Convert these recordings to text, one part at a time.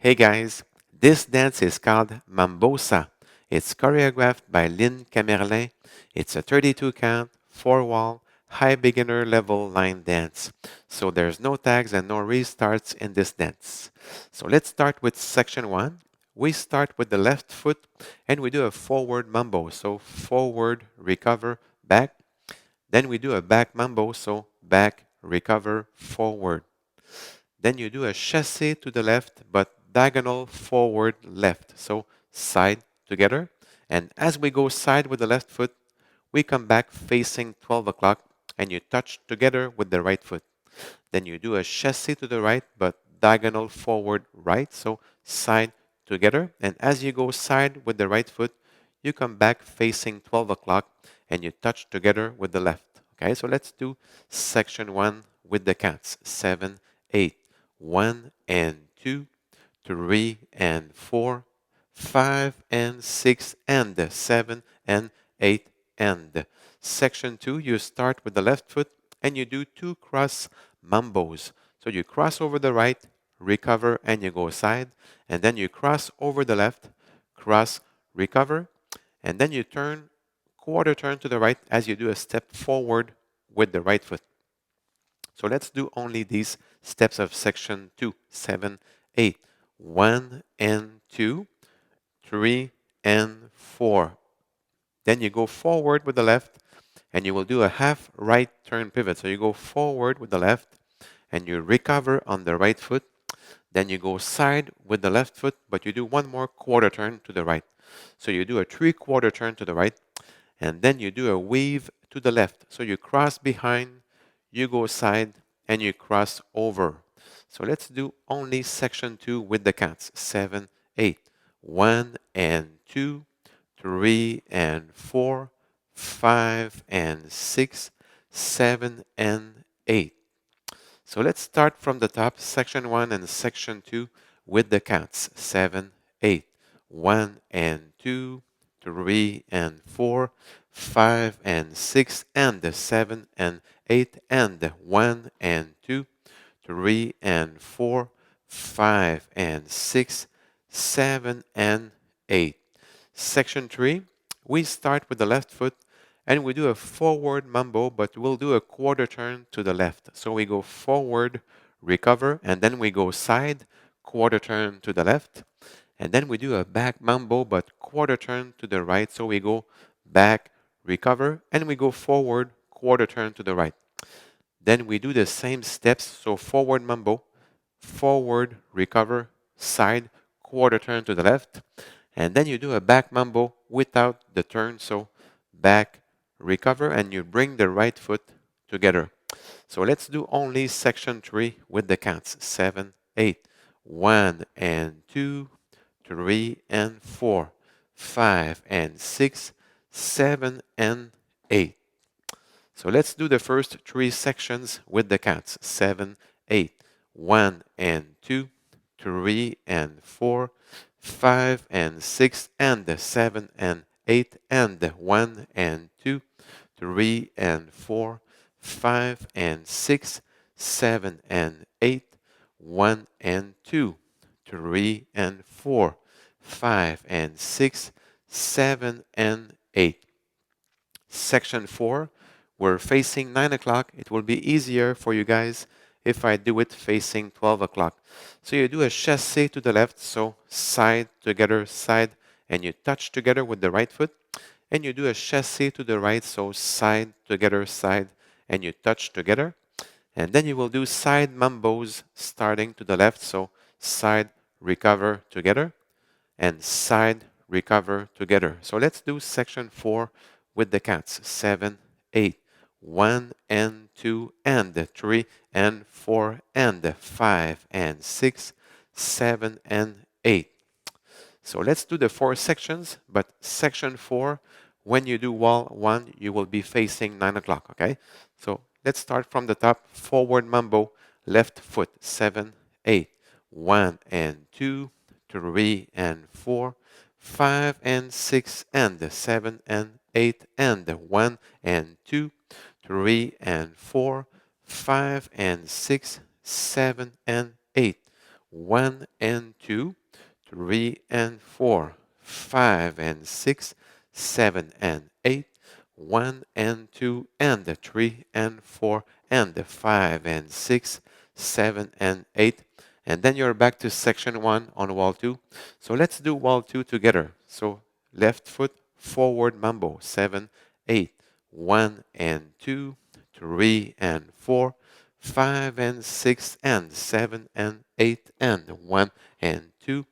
Hey guys, this dance is called Mambosa. It's choreographed by Lynn Camerlin. It's a 32 count, 4 wall, high beginner level line dance. So there's no tags and no restarts in this dance. So let's start with section 1. We start with the left foot and we do a forward mambo. So forward, recover, back. Then we do a back mambo. So back, recover, forward. Then you do a chassé to the left, but diagonal forward left. So side together. And as we go side with the left foot, we come back facing 12 o'clock and you touch together with the right foot. Then you do a chassé to the right, but diagonal forward right. So side together. And as you go side with the right foot, you come back facing 12 o'clock and you touch together with the left. Okay, so let's do section 1 with the cats. 7, 8. 1 and 2, 3 and 4, 5 and 6 and 7 and 8 and. Section 2, you start with the left foot and you do 2 cross mambos. So you cross over the right, recover, and you go side, and then you cross over the left, cross, recover, and then you turn, quarter turn to the right as you do a step forward with the right foot. So let's do only these steps of section 2, 7, 8. 1 and 2, 3 and 4. Then you go forward with the left and you will do a half right turn pivot. So you go forward with the left and you recover on the right foot. Then you go side with the left foot, but you do one more quarter turn to the right. So you do a 3/4 turn to the right and then you do a weave to the left. So you cross behind, you go side, and you cross over. So let's do only section 2 with the cats. 7, 8. 1 and 2, 3 and 4, 5 and 6, 7 and 8. So let's start from the top, section 1 and section 2 with the cats. 7, 8. 1 and 2, 3 and 4, 5 and 6 and 7 and 8 and 1 and 2, 3 and 4, 5 and 6, 7 and 8. Section 3, we start with the left foot and we do a forward mambo, but we'll do a quarter turn to the left. So we go forward, recover, and then we go side, quarter turn to the left. And then we do a back mambo, but quarter turn to the right. So we go back, recover, and we go forward, quarter turn to the right. Then we do the same steps. So forward mambo, forward, recover, side, quarter turn to the left. And then you do a back mambo without the turn. So back, recover, and you bring the right foot together. So let's do only section 3 with the cats. 7, 8. 1 and 2, 3 and 4, 5 and 6, 7 and 8. So let's do the first 3 sections with the cats. 7, 8. 1 and 2, 3 and 4, 5 and 6 and 7 and 8 and 1 and 2, 3 and 4, 5 and 6, 7 and 8, 1 and 2, 3 and 4, 5 and 6, 7 and 8. Section 4, we're facing 9 o'clock. It will be easier for you guys if I do it facing 12 o'clock. So you do a chassé to the left, so side together, side, and you touch together with the right foot. And you do a chassé to the right, so side together, side, and you touch together. And then you will do side mambos starting to the left, so side, recover together, and side, recover together. So let's do section 4 with the cats. 7, 8. 1 and 2 and 3 and 4 and 5 and 6, 7 and 8. So let's do the 4 sections, but section 4, when you do wall 1, you will be facing 9 o'clock, okay? So let's start from the top. Forward mambo, left foot. 7, 8. 1 and 2, 3 and 4, 5 and 6 and 7 and 8 and 1 and 2, 3 and 4, 5 and 6, 7 and 8. 1 and 2, 3 and 4, 5 and 6, 7 and 8, 1 and 2 and 3 and 4 and 5 and 6, 7 and 8. And then you're back to section 1 on wall 2. So let's do wall 2 together. So left foot forward mambo, 7, 8, 1 and 2, 3 and 4, 5 and 6 and 7 and 8 and 1 and 2,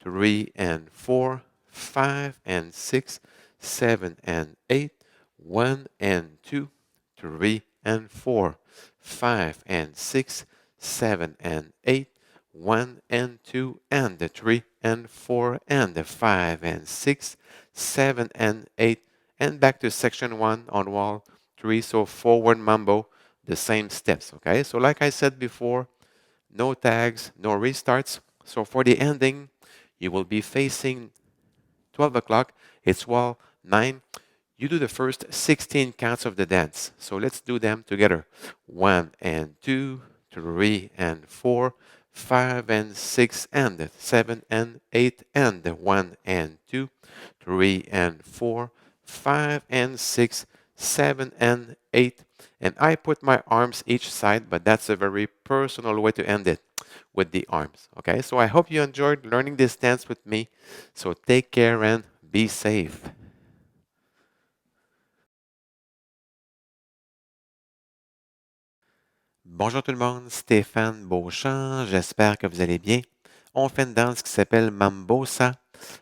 3 and 4, 5 and 6, 7 and 8, 1 and 2, 3 and 4, 5 and 6, 7 and 8, 1 and 2 and 3 and 4 and 5 and 6, 7 and 8, and back to section 1 on wall 3. So forward mambo, the same steps. Okay, so like I said before, no tags, no restarts. So for the ending, you will be facing 12 o'clock. It's wall 9. You do the first 16 counts of the dance. So let's do them together. 1 and 2, 3 and 4, 5 and 6 and 7 and 8 and 1 and 2, 3 and 4, 5 and 6, 7 and 8. And I put my arms each side, but that's a very personal way to end it with the arms. Okay, so I hope you enjoyed learning this dance with me. So take care and be safe. Bonjour tout le monde, Stéphane Beauchamp, j'espère que vous allez bien. On fait une danse qui s'appelle Mambosa.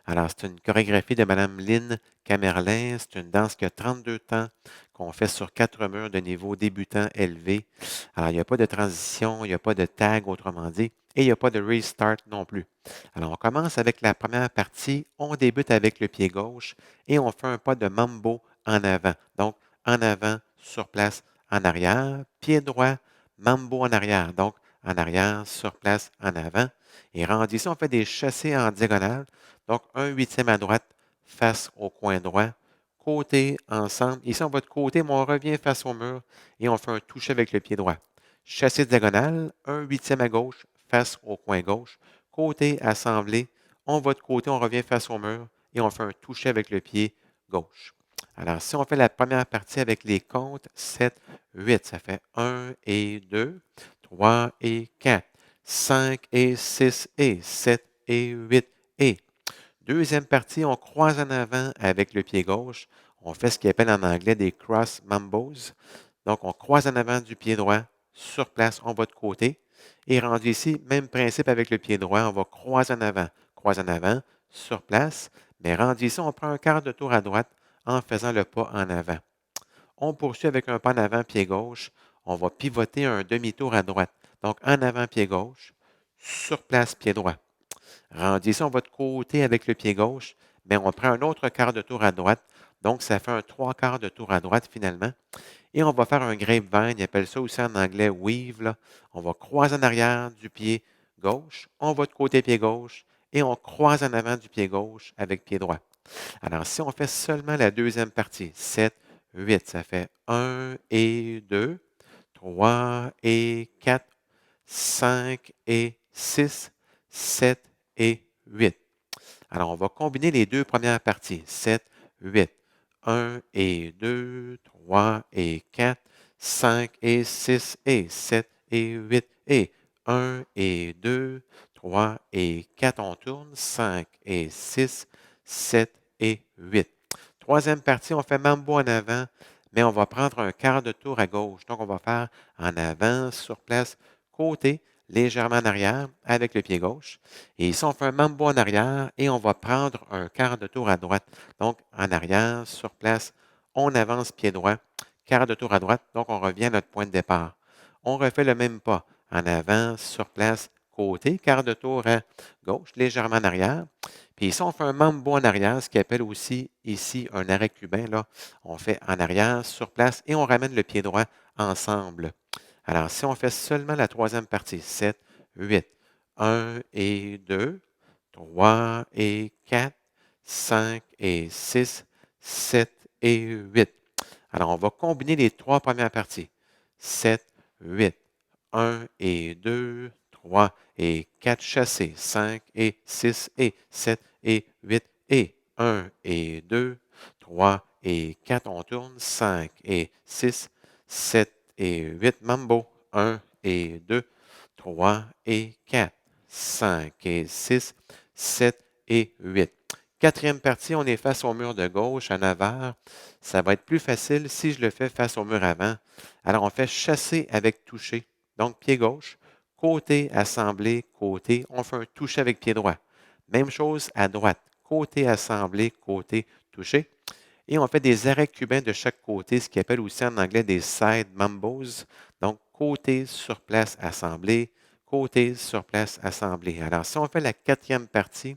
Alors, c'est une chorégraphie de Mme Lynn Camerlin. C'est une danse qui a 32 temps, qu'on fait sur 4 murs de niveau débutant élevé. Alors, il n'y a pas de transition, il n'y a pas de tag, autrement dit, et il n'y a pas de restart non plus. Alors, on commence avec la première partie. On débute avec le pied gauche et on fait un pas de mambo en avant. Donc, en avant, sur place, en arrière, pied droit, mambo en arrière. Donc, en arrière, sur place, en avant. Et rendu ici, on fait des chassés en diagonale. Donc, un huitième à droite, face au coin droit. Côté, ensemble. Ici, on va de côté, mais on revient face au mur et on fait un toucher avec le pied droit. Chassé diagonale, un huitième à gauche, face au coin gauche. Côté, assemblé. On va de côté, on revient face au mur et on fait un toucher avec le pied gauche. Alors, si on fait la première partie avec les comptes, 7, 8, ça fait 1 et 2, 3 et 4, 5 et 6 et 7 et 8 et. Deuxième partie, on croise en avant avec le pied gauche. On fait ce qu'on appelle en anglais des cross mambos. Donc, on croise en avant du pied droit. Sur place, on va de côté. Et rendu ici, même principe avec le pied droit. On va croise en avant, sur place. Mais rendu ici, on prend un quart de tour à droite en faisant le pas en avant. On poursuit avec un pas en avant, pied gauche. On va pivoter un demi-tour à droite. Donc, en avant, pied gauche. Sur place, pied droit. Rendu ici, on va de côté avec le pied gauche, mais on prend un autre quart de tour à droite. Donc, ça fait un trois quarts de tour à droite finalement. Et on va faire un grapevine. Ils appellent ça aussi en anglais weave. Là. On va croiser en arrière du pied gauche. On va de côté pied gauche et on croise en avant du pied gauche avec pied droit. Alors, si on fait seulement la deuxième partie, 7, 8, ça fait 1 et 2, 3 et 4, 5 et 6, 7 et 8. Alors, on va combiner les deux premières parties. 7, 8. 1 et 2, 3 et 4, 5 et 6 et 7 et 8 et 1 et 2, 3 et 4. On tourne. 5 et 6, 7 et 8. Troisième partie, on fait mambo en avant, mais on va prendre un quart de tour à gauche. Donc, on va faire en avant, sur place, côté, légèrement en arrière avec le pied gauche. Et ici, on fait un mambo en arrière et on va prendre un quart de tour à droite. Donc, en arrière, sur place, on avance pied droit, quart de tour à droite. Donc, on revient à notre point de départ. On refait le même pas. En avant, sur place, côté, quart de tour à gauche, légèrement en arrière. Puis ici, on fait un mambo en arrière, ce qu'on appelle aussi ici un arrêt cubain. Là. On fait en arrière, sur place, et on ramène le pied droit ensemble. Alors, si on fait seulement la troisième partie, 7, 8, 1 et 2, 3 et 4, 5 et 6, 7 et 8. Alors, on va combiner les trois premières parties. 7, 8, 1 et 2, 3 et 4 chassés, 5 et 6 et 7 et 8 et 1 et 2, 3 et 4, on tourne, 5 et 6, 7 et 8, mambo, 1 et 2, 3 et 4, 5 et 6, 7 et 8. Quatrième partie, on est face au mur de gauche en avant. Ça va être plus facile si je le fais face au mur avant. Alors, on fait chasser avec toucher. Donc, pied gauche, côté assemblé, côté. On fait un toucher avec pied droit. Même chose à droite, côté assemblé, côté touché. Et on fait des arrêts cubains de chaque côté, ce qu'on appelle aussi en anglais des side mambos. Donc, côté sur place assemblé, côté sur place assemblé. Alors, si on fait la quatrième partie,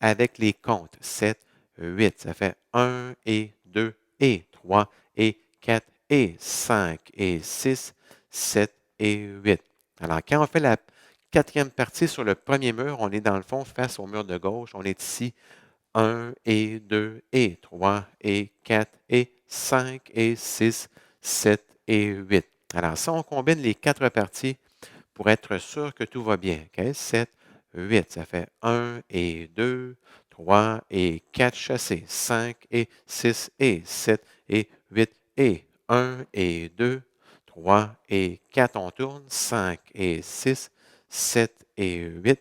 avec les comptes 7, 8. Ça fait 1 et 2 et 3 et 4 et 5 et 6, 7 et 8. Alors, quand on fait la quatrième partie sur le premier mur, on est dans le fond face au mur de gauche. On est ici 1 et 2 et 3 et 4 et 5 et 6, 7 et 8. Alors, si on combine les quatre parties, pour être sûr que tout va bien. OK? 7, 8, ça fait 1 et 2, 3 et 4 chassés, 5 et 6 et 7 et 8 et 1 et 2, 3 et 4, on tourne, 5 et 6, 7 et 8,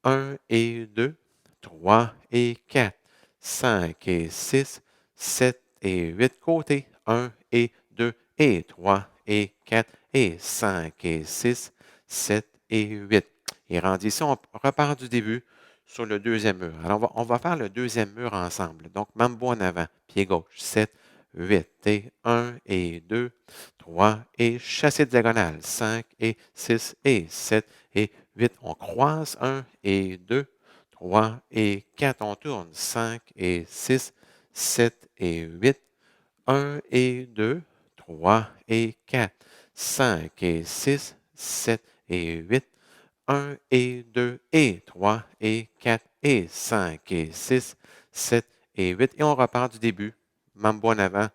1 et 2, 3 et 4, 5 et 6, 7 et 8 côté, 1 et 2 et 3 et 4 et 5 et 6, 7 et 8. Et rendu ici, on repart du début sur le deuxième mur. Alors, on va faire le deuxième mur ensemble. Donc, mambo en avant, pied gauche, 7, 8 et 1 et 2, 3 et chassé diagonale, 5 et 6 et 7 et 8. On croise 1 et 2, 3 et 4. On tourne 5 et 6, 7 et 8. 1 et 2, 3 et 4, 5 et 6, 7 et 8, 1 et 2 et 3 et 4 et 5 et 6, 7 et 8. Et on repart du début. Mambo en avant,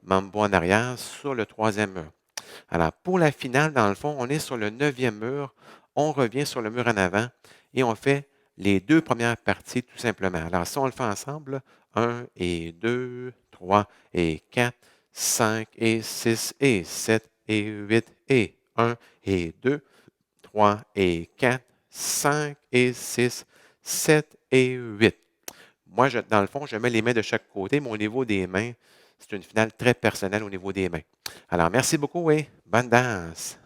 mambo en arrière sur le troisième mur. Alors, pour la finale, dans le fond, on est sur le neuvième mur. On revient sur le mur en avant et on fait les deux premières parties tout simplement. Alors, si on le fait ensemble, 1 et 2, 3 et 4, 5 et 6 et 7 et 8 et 1 et 2, 3 et 4, 5 et 6, 7 et 8. Moi, dans le fond, je mets les mains de chaque côté, mais au niveau des mains, c'est une finale très personnelle au niveau des mains. Alors, merci beaucoup et bonne danse.